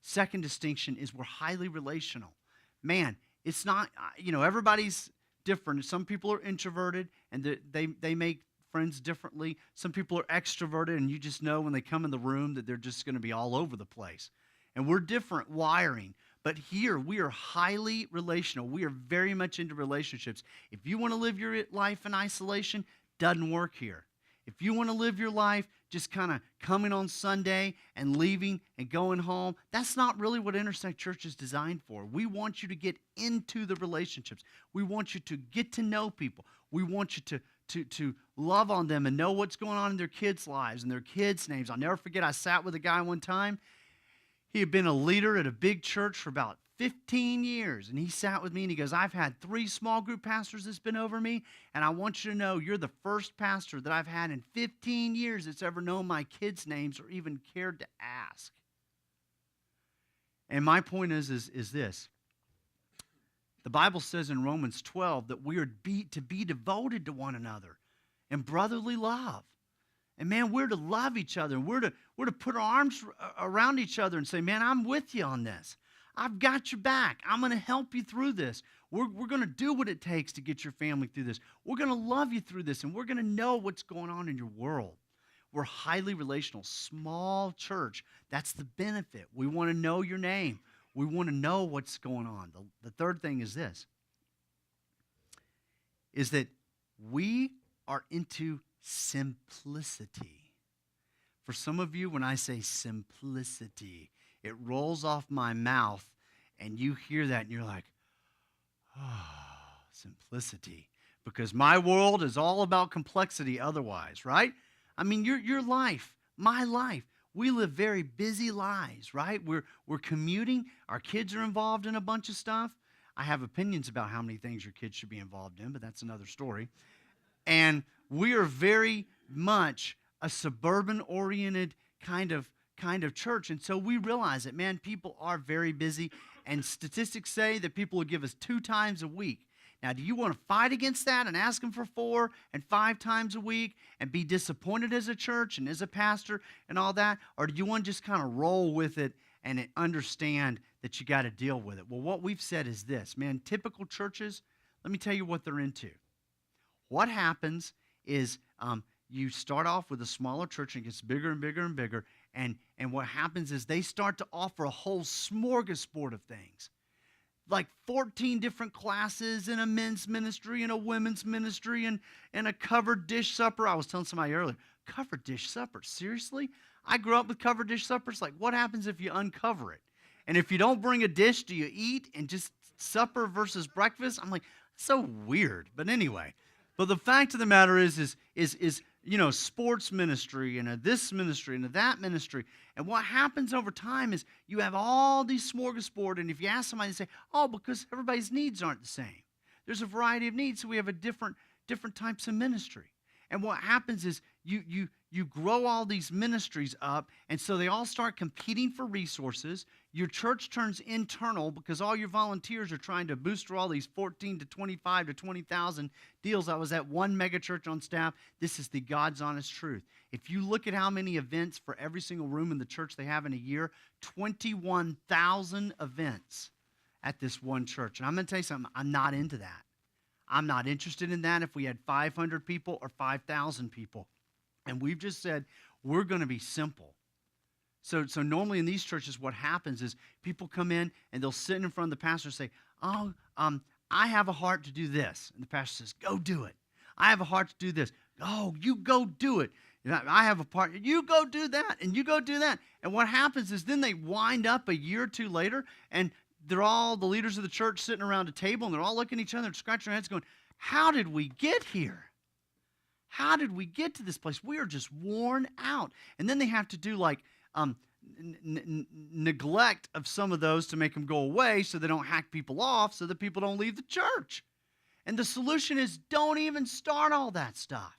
Second distinction is we're highly relational. Man, it's not, everybody's different. Some people are introverted and they make friends differently. Some people are extroverted and you just know when they come in the room that they're just going to be all over the place. And we're different wiring. But here, we are highly relational. We are very much into relationships. If you want to live your life in isolation, doesn't work here. If you want to live your life just kind of coming on Sunday and leaving and going home, that's not really what Intersect Church is designed for. We want you to get into the relationships. We want you to get to know people. We want you to love on them and know what's going on in their kids' lives and their kids' names. I'll never forget, I sat with a guy one time. He had been a leader at a big church for about 15 years, and he sat with me, and he goes, I've had 3 small group pastors that's been over me, and I want you to know you're the first pastor that I've had in 15 years that's ever known my kids' names or even cared to ask. And my point is this. The Bible says in Romans 12 that we are to be devoted to one another in brotherly love. And man, we're to love each other. We're to put our arms around each other and say, man, I'm with you on this. I've got your back. I'm going to help you through this. We're going to do what it takes to get your family through this. We're going to love you through this, and we're going to know what's going on in your world. We're highly relational, small church. That's the benefit. We want to know your name. We want to know what's going on. The third thing is this, is that we are into simplicity. For some of you, when I say simplicity, it rolls off my mouth, and you hear that, and you're like, oh, simplicity. Because my world is all about complexity otherwise, right? I mean, your life, my life, we live very busy lives, right? We're commuting. Our kids are involved in a bunch of stuff. I have opinions about how many things your kids should be involved in, but that's another story. And we are very much a suburban-oriented kind of church. And so we realize that, man, people are very busy. And statistics say that people will give us 2 times a week. Now, do you want to fight against that and ask them for 4 and 5 times a week and be disappointed as a church and as a pastor and all that? Or do you want to just kind of roll with it and understand that you got to deal with it? Well, what we've said is this, man, typical churches, let me tell you what they're into. What happens is you start off with a smaller church and it gets bigger and bigger and bigger. And what happens is they start to offer a whole smorgasbord of things. Like 14 different classes in a men's ministry and a women's ministry and a covered dish supper. I was telling somebody earlier, covered dish supper, seriously? I grew up with covered dish suppers. Like, what happens if you uncover it? And if you don't bring a dish, do you eat? And just supper versus breakfast? I'm like, so weird. But anyway. But the fact of the matter is sports ministry and this ministry and that ministry. And what happens over time is you have all these smorgasbord, and if you ask somebody, they say, oh, because everybody's needs aren't the same. There's a variety of needs, so we have a different types of ministry. And what happens is you grow all these ministries up, and so they all start competing for resources. Your church turns internal because all your volunteers are trying to booster all these 14 to 25 to 20,000 deals. I was at one mega church on staff. This is the God's honest truth. If you look at how many events for every single room in the church they have in a year, 21,000 events at this one church. And I'm going to tell you something, I'm not into that. I'm not interested in that if we had 500 people or 5,000 people. And we've just said, we're going to be simple. So normally in these churches, what happens is people come in and they'll sit in front of the pastor and say, I have a heart to do this. And the pastor says, go do it. I have a heart to do this. Oh, you go do it. I have a part. You go do that, and you go do that. And what happens is then they wind up a year or two later, and they're all the leaders of the church sitting around a table, and they're all looking at each other and scratching their heads going, how did we get here? How did we get to this place? We are just worn out. And then they have to do like neglect of some of those to make them go away so they don't hack people off so that people don't leave the church. And the solution is don't even start all that stuff.